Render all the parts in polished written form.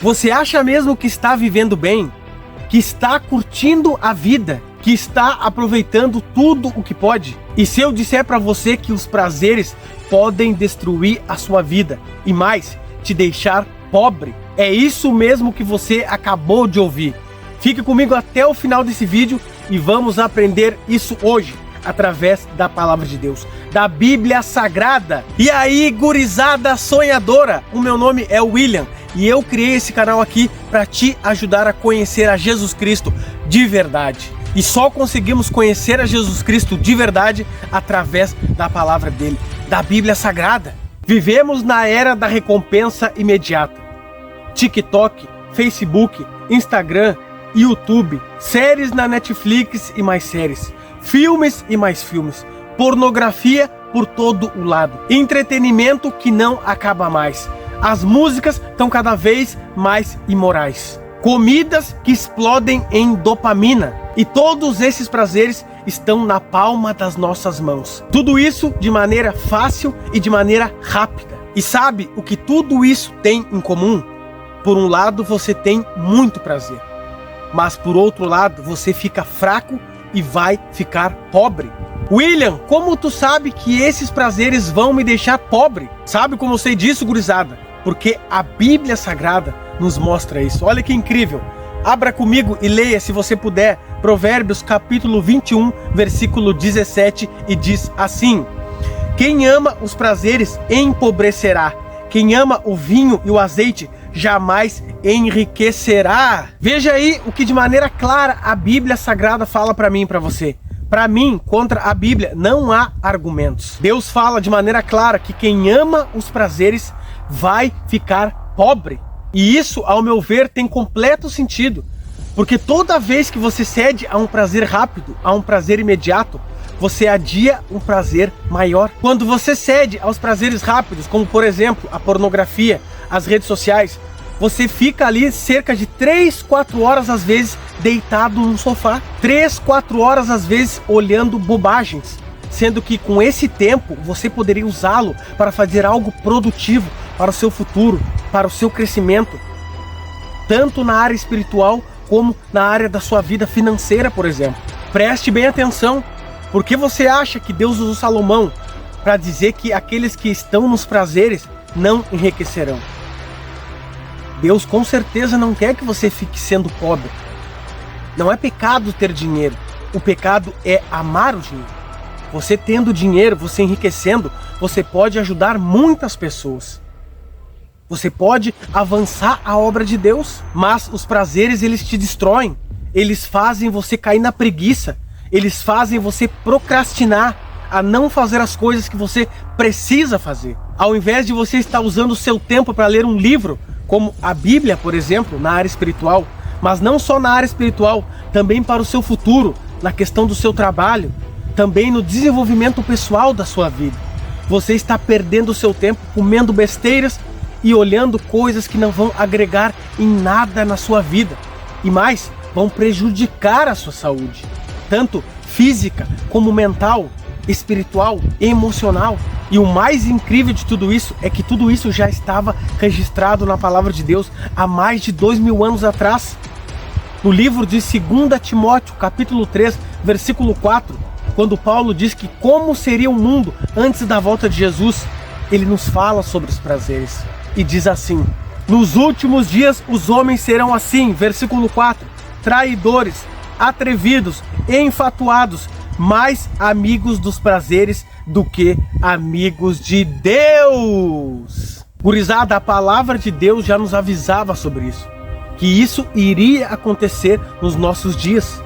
Você acha mesmo que está vivendo bem? Que está curtindo a vida? Que está aproveitando tudo o que pode? E se eu disser para você que os prazeres podem destruir a sua vida e mais, te deixar pobre? É isso mesmo que você acabou de ouvir. Fique comigo até o final desse vídeo e vamos aprender isso hoje, através da palavra de Deus, da Bíblia Sagrada. E aí, gurizada sonhadora, o meu nome é William e eu criei esse canal aqui para te ajudar a conhecer a Jesus Cristo de verdade. E só conseguimos conhecer a Jesus Cristo de verdade através da palavra dele, da Bíblia Sagrada. Vivemos na era da recompensa imediata. TikTok, Facebook, Instagram, YouTube, séries na Netflix e mais séries, filmes e mais filmes, pornografia por todo o lado, entretenimento que não acaba mais. As músicas estão cada vez mais imorais, comidas que explodem em dopamina, e todos esses prazeres estão na palma das nossas mãos. Tudo isso de maneira fácil e de maneira rápida. E sabe o que tudo isso tem em comum? Por um lado, você tem muito prazer, mas por outro lado, você fica fraco e vai ficar pobre. William, como tu sabe que esses prazeres vão me deixar pobre? Sabe como eu sei disso, gurizada? Porque a Bíblia Sagrada nos mostra isso. Olha que incrível. Abra comigo e leia, se você puder, Provérbios capítulo 21, versículo 17, e diz assim: quem ama os prazeres empobrecerá. Quem ama o vinho e o azeite jamais enriquecerá. Veja aí o que de maneira clara a Bíblia Sagrada fala para mim e para você. Para mim, contra a Bíblia, não há argumentos. Deus fala de maneira clara que quem ama os prazeres vai ficar pobre. E isso, ao meu ver, tem completo sentido. Porque toda vez que você cede a um prazer rápido, a um prazer imediato, você adia um prazer maior. Quando você cede aos prazeres rápidos, como por exemplo a pornografia, as redes sociais, você fica ali cerca de 3, 4 horas às vezes deitado no sofá. 3, 4 horas às vezes olhando bobagens. Sendo que com esse tempo você poderia usá-lo para fazer algo produtivo para o seu futuro, para o seu crescimento. Tanto na área espiritual como na área da sua vida financeira, por exemplo. Preste bem atenção. Por que você acha que Deus usou Salomão para dizer que aqueles que estão nos prazeres não enriquecerão? Deus com certeza não quer que você fique sendo pobre. Não é pecado ter dinheiro. O pecado é amar o dinheiro. Você tendo dinheiro, você enriquecendo, você pode ajudar muitas pessoas. Você pode avançar a obra de Deus. Mas os prazeres, eles te destroem. Eles fazem você cair na preguiça. Eles fazem você procrastinar a não fazer as coisas que você precisa fazer. Ao invés de você estar usando o seu tempo para ler um livro, como a Bíblia, por exemplo, na área espiritual, mas não só na área espiritual, também para o seu futuro, na questão do seu trabalho, também no desenvolvimento pessoal da sua vida. Você está perdendo o seu tempo comendo besteiras e olhando coisas que não vão agregar em nada na sua vida. E mais, vão prejudicar a sua saúde. Tanto física como mental, espiritual, emocional. E o mais incrível de tudo isso é que tudo isso já estava registrado na palavra de Deus há mais de 2000 anos atrás. No livro de 2 Timóteo, capítulo 3, versículo 4, quando Paulo diz que como seria o mundo antes da volta de Jesus, ele nos fala sobre os prazeres. E diz assim: nos últimos dias os homens serão assim, versículo 4, traidores, atrevidos, enfatuados, mais amigos dos prazeres do que amigos de Deus. Gurizada, a palavra de Deus já nos avisava sobre isso, que isso iria acontecer nos nossos dias,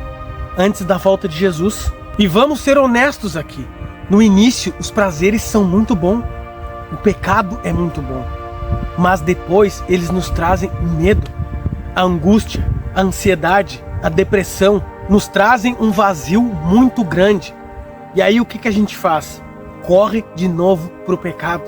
antes da volta de Jesus. E vamos ser honestos aqui, no início os prazeres são muito bons, o pecado é muito bom, mas depois eles nos trazem medo, a angústia, a ansiedade, a depressão, nos trazem um vazio muito grande. E aí o que a gente faz? Corre de novo para o pecado.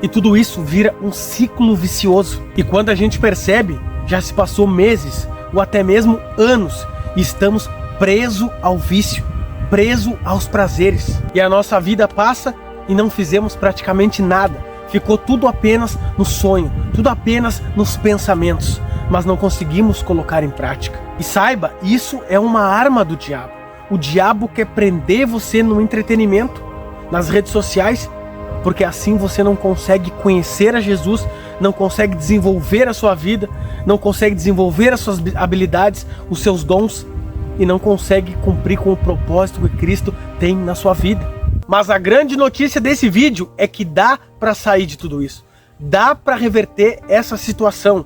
E tudo isso vira um ciclo vicioso. E quando a gente percebe, já se passou meses ou até mesmo anos e estamos presos ao vício, presos aos prazeres. E a nossa vida passa e não fizemos praticamente nada. Ficou tudo apenas no sonho, tudo apenas nos pensamentos. mas não conseguimos colocar em prática. E saiba, isso é uma arma do diabo. O diabo quer prender você no entretenimento, nas redes sociais, porque assim você não consegue conhecer a Jesus, não consegue desenvolver a sua vida, não consegue desenvolver as suas habilidades, os seus dons, e não consegue cumprir com o propósito que Cristo tem na sua vida. Mas a grande notícia desse vídeo é que dá para sair de tudo isso. Dá para reverter essa situação.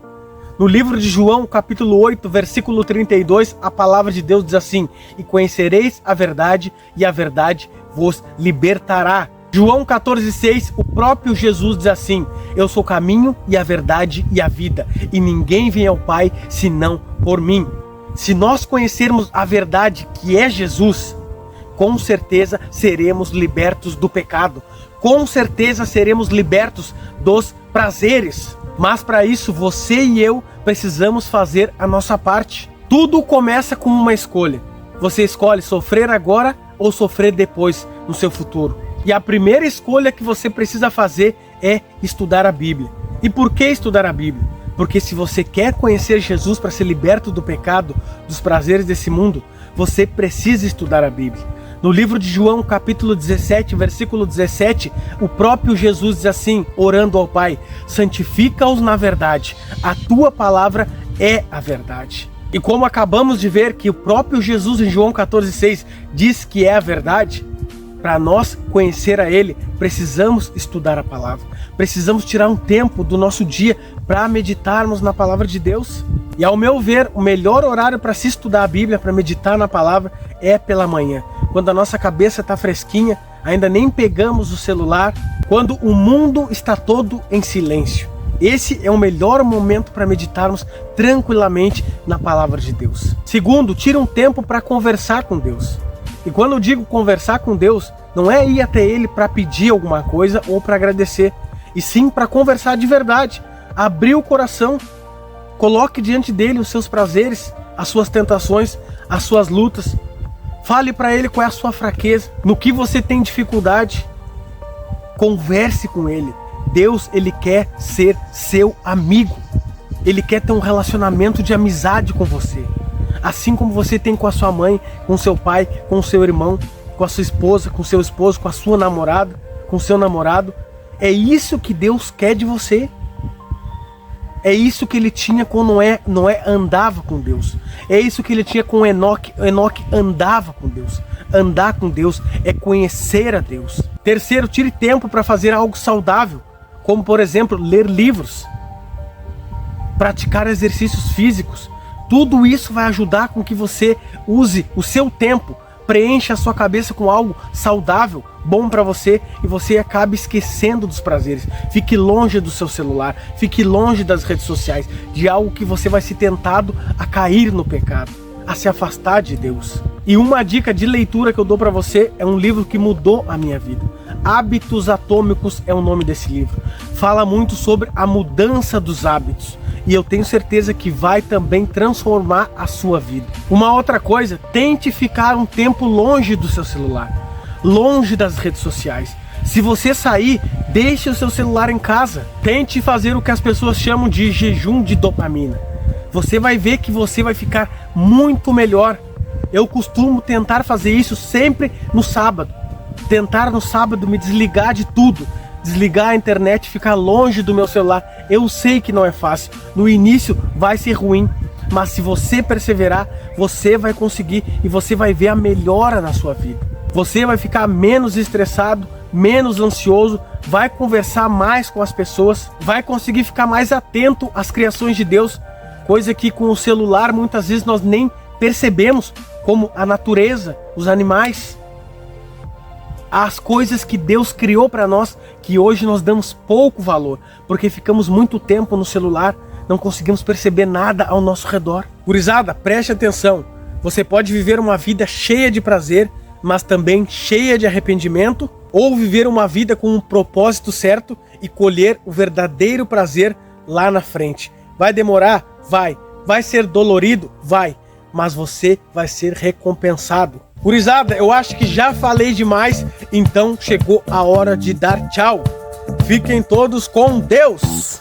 No livro de João, capítulo 8, versículo 32, a palavra de Deus diz assim: e conhecereis a verdade, e a verdade vos libertará. João 14,6, o próprio Jesus diz assim: eu sou o caminho e a verdade e a vida, e ninguém vem ao Pai senão por mim. Se nós conhecermos a verdade que é Jesus, com certeza seremos libertos do pecado, com certeza seremos libertos dos prazeres. Mas para isso você e eu precisamos fazer a nossa parte. Tudo começa com uma escolha. Você escolhe sofrer agora ou sofrer depois, no seu futuro. E a primeira escolha que você precisa fazer é estudar a Bíblia. E por que estudar a Bíblia? Porque se você quer conhecer Jesus para ser liberto do pecado, dos prazeres desse mundo, você precisa estudar a Bíblia. No livro de João, capítulo 17, versículo 17, o próprio Jesus diz assim, orando ao Pai: santifica-os na verdade, a tua palavra é a verdade. E como acabamos de ver que o próprio Jesus em João 14,6 diz que é a verdade, para nós conhecer a Ele, precisamos estudar a palavra. Precisamos tirar um tempo do nosso dia para meditarmos na palavra de Deus. E ao meu ver, o melhor horário para se estudar a Bíblia, para meditar na palavra, é pela manhã. Quando a nossa cabeça está fresquinha, ainda nem pegamos o celular, quando o mundo está todo em silêncio. Esse é o melhor momento para meditarmos tranquilamente na palavra de Deus. Segundo, tira um tempo para conversar com Deus. E quando eu digo conversar com Deus, não é ir até Ele para pedir alguma coisa ou para agradecer, e sim para conversar de verdade, abrir o coração, coloque diante dele os seus prazeres, as suas tentações, as suas lutas. Fale para Ele qual é a sua fraqueza, no que você tem dificuldade. Converse com Ele. Deus, Ele quer ser seu amigo. Ele quer ter um relacionamento de amizade com você. Assim como você tem com a sua mãe, com o seu pai, com o seu irmão, com a sua esposa, com o seu esposo, com a sua namorada, com o seu namorado. É isso que Deus quer de você. É isso que ele tinha com Noé andava com Deus. É isso que ele tinha com Enoque andava com Deus. Andar com Deus é conhecer a Deus. Terceiro, tire tempo para fazer algo saudável, como por exemplo, ler livros, praticar exercícios físicos. Tudo isso vai ajudar com que você use o seu tempo, preencha a sua cabeça com algo saudável, bom para você, e você acabe esquecendo dos prazeres. Fique longe do seu celular, fique longe das redes sociais, de algo que você vai ser tentado a cair no pecado, a se afastar de Deus. E uma dica de leitura que eu dou para você é um livro que mudou a minha vida. Hábitos Atômicos é o nome desse livro. Fala muito sobre a mudança dos hábitos. E eu tenho certeza que vai também transformar a sua vida. Uma outra coisa, tente ficar um tempo longe do seu celular, longe das redes sociais. Se você sair, deixe o seu celular em casa. Tente fazer o que as pessoas chamam de jejum de dopamina. Você vai ver que você vai ficar muito melhor. Eu costumo tentar fazer isso sempre no sábado. Tentar no sábado me desligar de tudo. Desligar a internet, ficar longe do meu celular. Eu sei que não é fácil. No início vai ser ruim, mas se você perseverar, você vai conseguir e você vai ver a melhora na sua vida. Você vai ficar menos estressado, menos ansioso, vai conversar mais com as pessoas, vai conseguir ficar mais atento às criações de Deus, coisa que com o celular muitas vezes nós nem percebemos, como a natureza, os animais, as coisas que Deus criou para nós, que hoje nós damos pouco valor, porque ficamos muito tempo no celular, não conseguimos perceber nada ao nosso redor. Gurizada, preste atenção, você pode viver uma vida cheia de prazer, mas também cheia de arrependimento, ou viver uma vida com um propósito certo e colher o verdadeiro prazer lá na frente. Vai demorar? Vai. Vai ser dolorido? Vai. Mas você vai ser recompensado. Gurizada, eu acho que já falei demais, então chegou a hora de dar tchau. Fiquem todos com Deus!